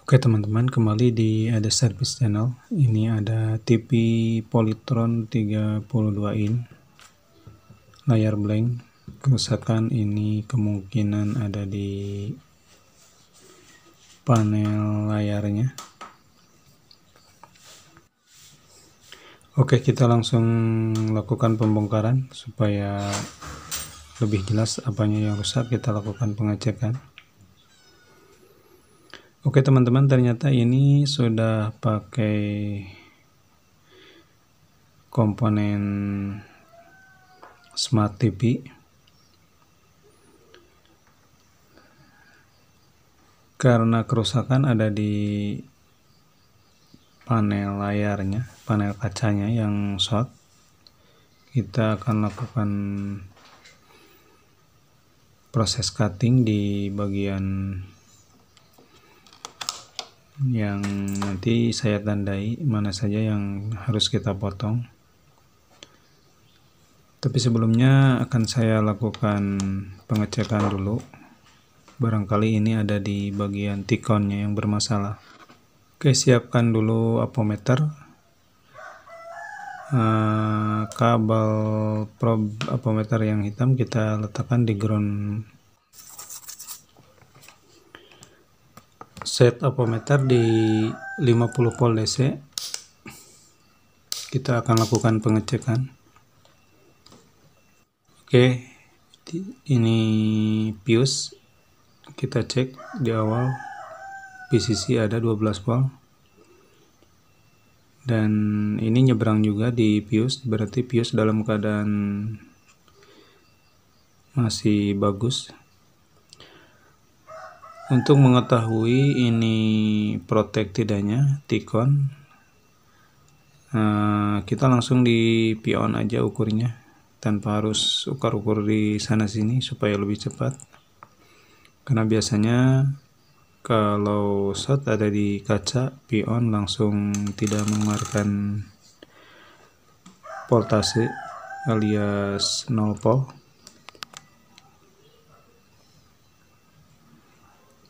Oke teman-teman, kembali di Ada Service Channel. Ini ada TV Polytron 32 in, layar blank. Kerusakan ini kemungkinan ada di panel layarnya. Oke, kita langsung lakukan pembongkaran supaya lebih jelas apanya yang rusak. Kita lakukan pengecekan. Oke teman-teman, ternyata ini sudah pakai komponen Smart TV. Karena kerusakan ada di panel layarnya, panel kacanya yang short, kita akan lakukan proses cutting di bagian yang nanti saya tandai mana saja yang harus kita potong. Tapi sebelumnya akan saya lakukan pengecekan dulu. Barangkali ini ada di bagian T-connya yang bermasalah. Oke, siapkan dulu apometer. Kabel probe apometer yang hitam kita letakkan di ground. Set apometer di 50 volt DC. Kita akan lakukan pengecekan. Oke, ini fuse. Kita cek di awal PCC ada 12 volt. Dan ini nyebrang juga di fuse, berarti fuse dalam keadaan masih bagus. Untuk mengetahui ini protek tidaknya T-con, kita langsung di pion aja ukurnya, tanpa harus ukur-ukur di sana sini supaya lebih cepat. Karena biasanya kalau short ada di kaca, pion langsung tidak mengeluarkan voltase alias 0 volt.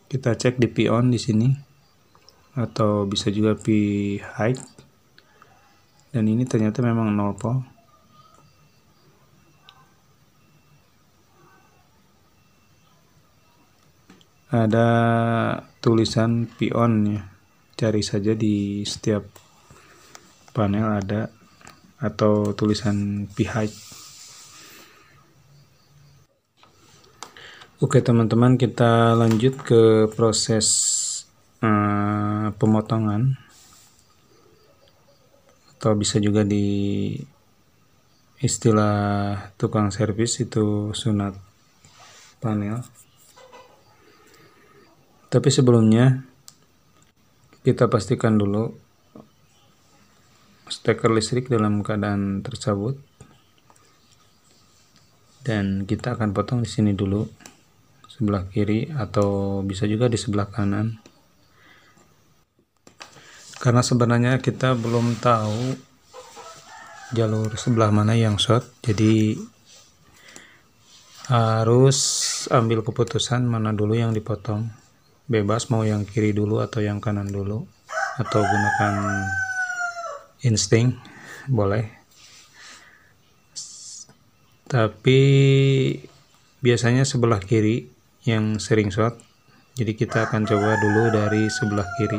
Kita cek di pion di sini, atau bisa juga P high, dan ini ternyata memang 0 volt. Ada tulisan pionnya, cari saja di setiap panel ada, atau tulisan P high. Oke teman-teman, kita lanjut ke proses pemotongan, atau bisa juga di istilah tukang servis itu sunat panel. Tapi sebelumnya kita pastikan dulu steker listrik dalam keadaan tercabut, dan kita akan potong di sini dulu, sebelah kiri atau bisa juga di sebelah kanan. Karena sebenarnya kita belum tahu jalur sebelah mana yang short, jadi harus ambil keputusan mana dulu yang dipotong. Bebas mau yang kiri dulu atau yang kanan dulu, atau gunakan insting, boleh. Tapi biasanya sebelah kiri yang sering short, jadi kita akan coba dulu dari sebelah kiri.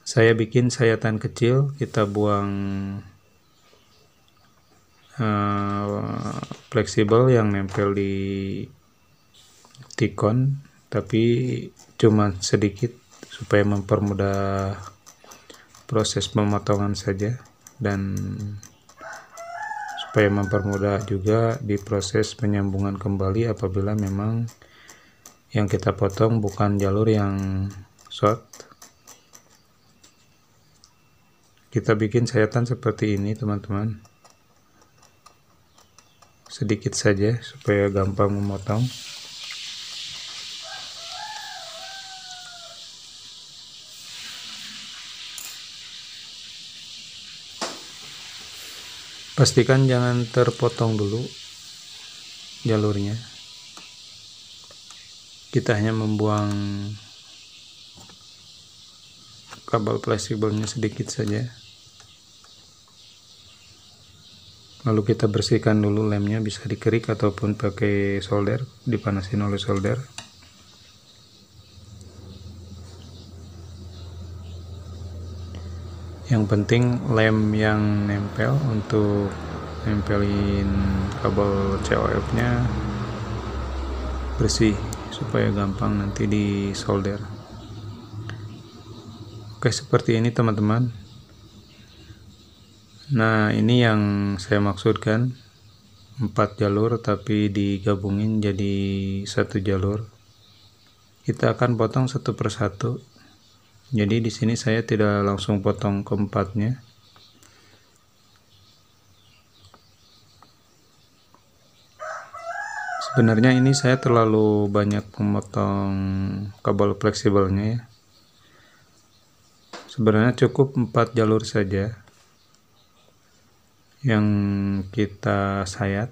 Saya bikin sayatan kecil, kita buang fleksibel yang nempel di T-con, tapi cuma sedikit supaya mempermudah proses pemotongan saja, dan supaya mempermudah juga di proses penyambungan kembali apabila memang yang kita potong bukan jalur yang short. Kita bikin sayatan seperti ini teman-teman, sedikit saja supaya gampang memotong. Pastikan jangan terpotong dulu jalurnya. Kita hanya membuang kabel fleksibelnya sedikit saja. Lalu kita bersihkan dulu lemnya, bisa dikerik ataupun pakai solder, dipanasin oleh solder. Yang penting lem yang nempel untuk nempelin kabel COF nya bersih supaya gampang nanti di solder. Oke, seperti ini teman-teman. Nah, ini yang saya maksudkan, 4 jalur tapi digabungin jadi 1 jalur. Kita akan potong satu persatu. Jadi di sini saya tidak langsung potong keempatnya. Sebenarnya ini saya terlalu banyak memotong kabel fleksibelnya ya. Sebenarnya cukup 4 jalur saja yang kita sayat.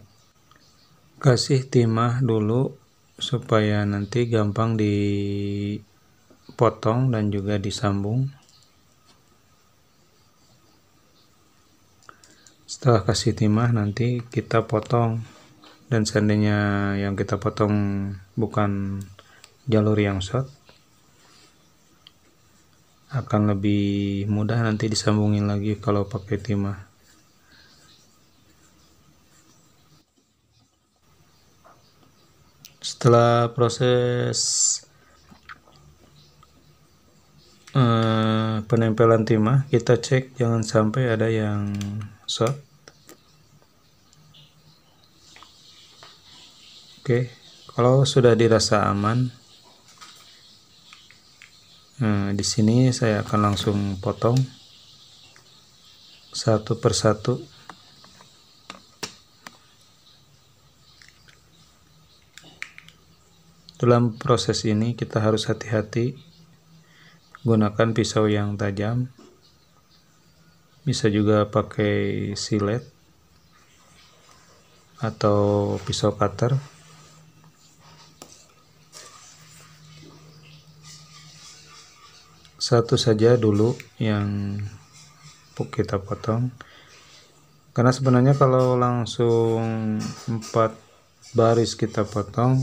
Kasih timah dulu supaya nanti gampang dipotong dan juga disambung. Setelah kasih timah nanti kita potong, dan seandainya yang kita potong bukan jalur yang short, akan lebih mudah nanti disambungin lagi kalau pakai timah. Setelah proses penempelan timah, kita cek jangan sampai ada yang short. Oke, kalau sudah dirasa aman, di sini saya akan langsung potong satu persatu. Dalam proses ini kita harus hati-hati, gunakan pisau yang tajam, bisa juga pakai silet atau pisau cutter. Satu saja dulu yang kita potong, karena sebenarnya kalau langsung 4 baris kita potong,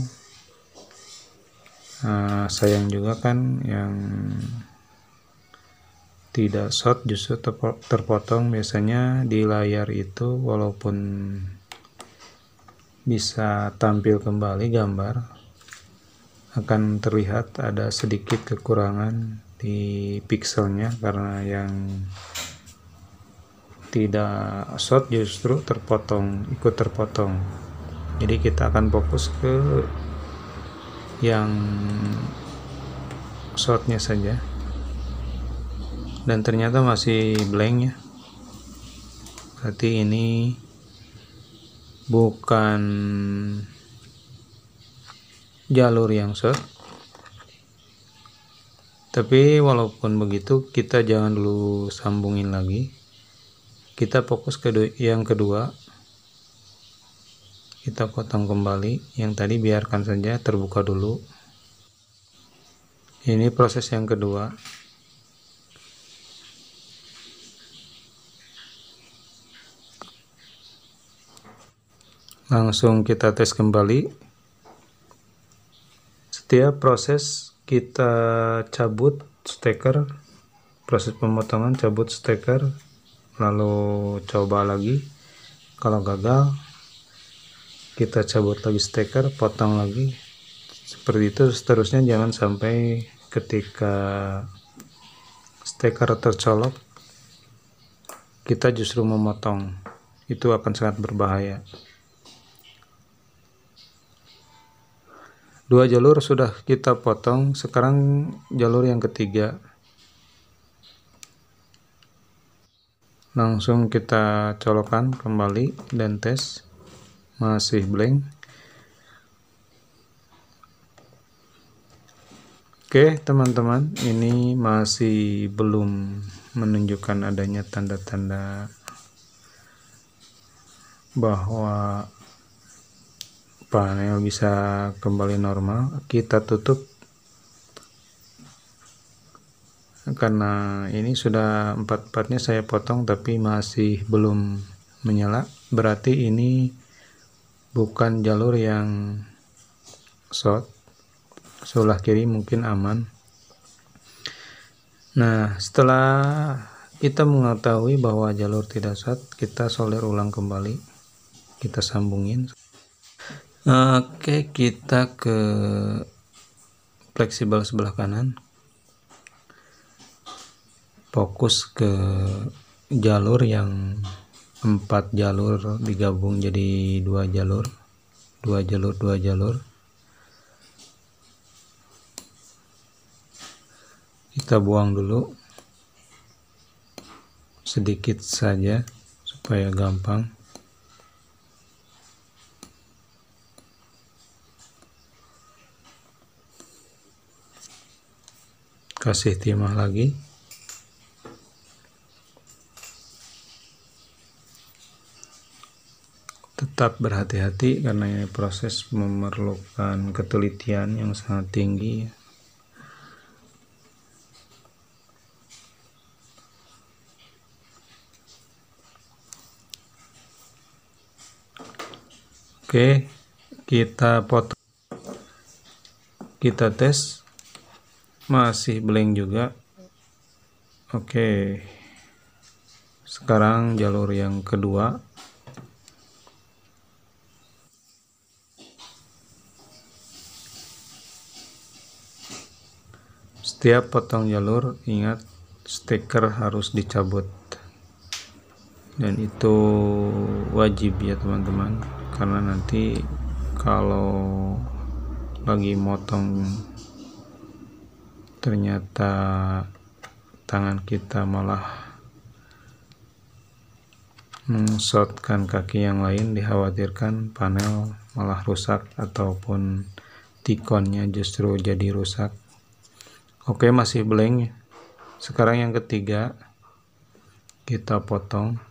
sayang juga kan yang tidak short justru terpotong. Biasanya di layar itu walaupun bisa tampil kembali gambar, akan terlihat ada sedikit kekurangan di pixelnya karena yang tidak short justru ikut terpotong. Jadi kita akan fokus ke yang shortnya saja, dan ternyata masih blank ya, berarti ini bukan jalur yang short. Tapi walaupun begitu, kita jangan dulu sambungin lagi, kita fokus ke yang kedua. Kita potong kembali, yang tadi biarkan saja terbuka dulu. Ini proses yang kedua. Langsung kita tes kembali. Setiap proses kita cabut steker, proses pemotongan cabut steker, lalu coba lagi. Kalau gagal, kita cabut lagi steker, potong lagi. Seperti itu seterusnya, jangan sampai ketika steker tercolok kita justru memotong. Itu akan sangat berbahaya. 2 jalur sudah kita potong, sekarang jalur yang ketiga. Langsung kita colokkan kembali dan tes, masih blank. Oke teman-teman, ini masih belum menunjukkan adanya tanda-tanda bahwa panel bisa kembali normal. Kita tutup karena ini sudah empat-empatnya saya potong tapi masih belum menyala, berarti ini bukan jalur yang short. Sebelah kiri mungkin aman. Nah, setelah kita mengetahui bahwa jalur tidak short, kita solder ulang kembali, kita sambungin. Oke, kita ke fleksibel sebelah kanan, fokus ke jalur yang 4 jalur digabung jadi 2 jalur, 2 jalur, 2 jalur. Kita buang dulu sedikit saja supaya gampang. Kasih timah lagi. Tetap berhati-hati karena ini proses memerlukan ketelitian yang sangat tinggi. Oke, kita potong, kita tes, masih blank juga. Oke, sekarang jalur yang kedua. Setiap potong jalur, ingat steker harus dicabut, dan itu wajib ya teman-teman, karena nanti kalau lagi motong ternyata tangan kita malah mengshotkan kaki yang lain, dikhawatirkan panel malah rusak ataupun tikonnya justru jadi rusak. Oke, masih blank. Sekarang yang ketiga kita potong.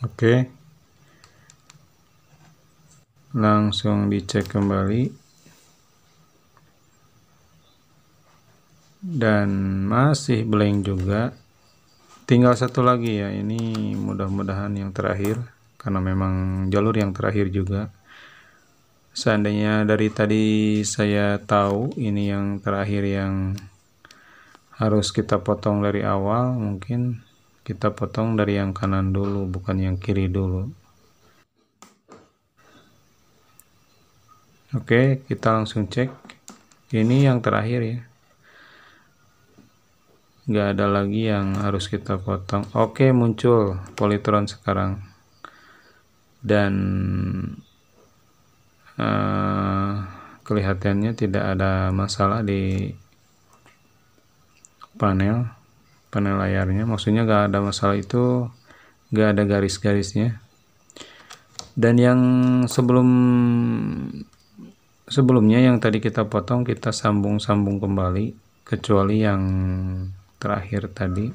Oke, langsung dicek kembali, dan masih blank juga. Tinggal satu lagi ya, ini mudah-mudahan yang terakhir karena memang jalur yang terakhir juga. Seandainya dari tadi saya tahu ini yang terakhir yang harus kita potong dari awal, mungkin kita potong dari yang kanan dulu, bukan yang kiri dulu. Oke, kita langsung cek. Ini yang terakhir ya. Nggak ada lagi yang harus kita potong. Oke, muncul polytron sekarang. Dan kelihatannya tidak ada masalah di panel layarnya, maksudnya nggak ada masalah, itu nggak ada garis-garisnya. Dan yang sebelumnya yang tadi kita potong, kita sambung kembali, kecuali yang terakhir tadi.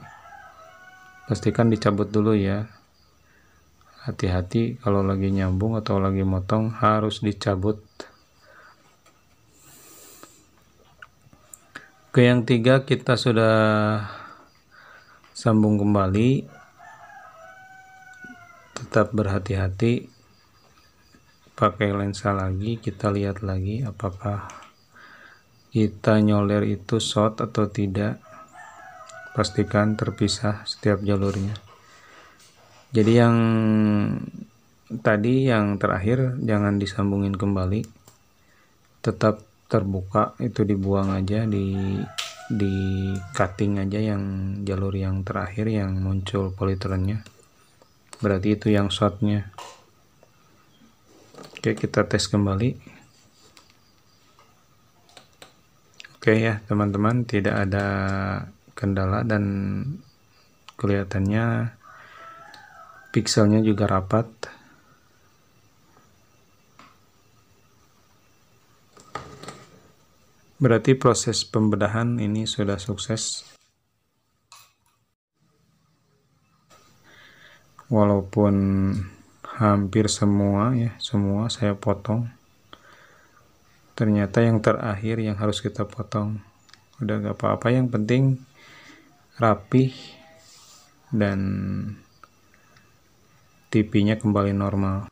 Pastikan dicabut dulu ya, hati-hati kalau lagi nyambung atau lagi motong harus dicabut. Ke yang tiga kita sudah sambung kembali. Tetap berhati-hati, pakai lensa lagi, kita lihat lagi apakah kita nyolder itu short atau tidak. Pastikan terpisah setiap jalurnya. Jadi yang tadi yang terakhir jangan disambungin kembali, tetap terbuka, itu dibuang aja, di cutting aja yang jalur yang terakhir yang muncul polytronnya, berarti itu yang shortnya. Oke, kita tes kembali. Oke ya teman-teman, tidak ada kendala dan kelihatannya pikselnya juga rapat. Berarti proses pembedahan ini sudah sukses. Walaupun hampir semua saya potong. Ternyata yang terakhir yang harus kita potong. Udah gak apa-apa, yang penting rapih dan TV-nya kembali normal.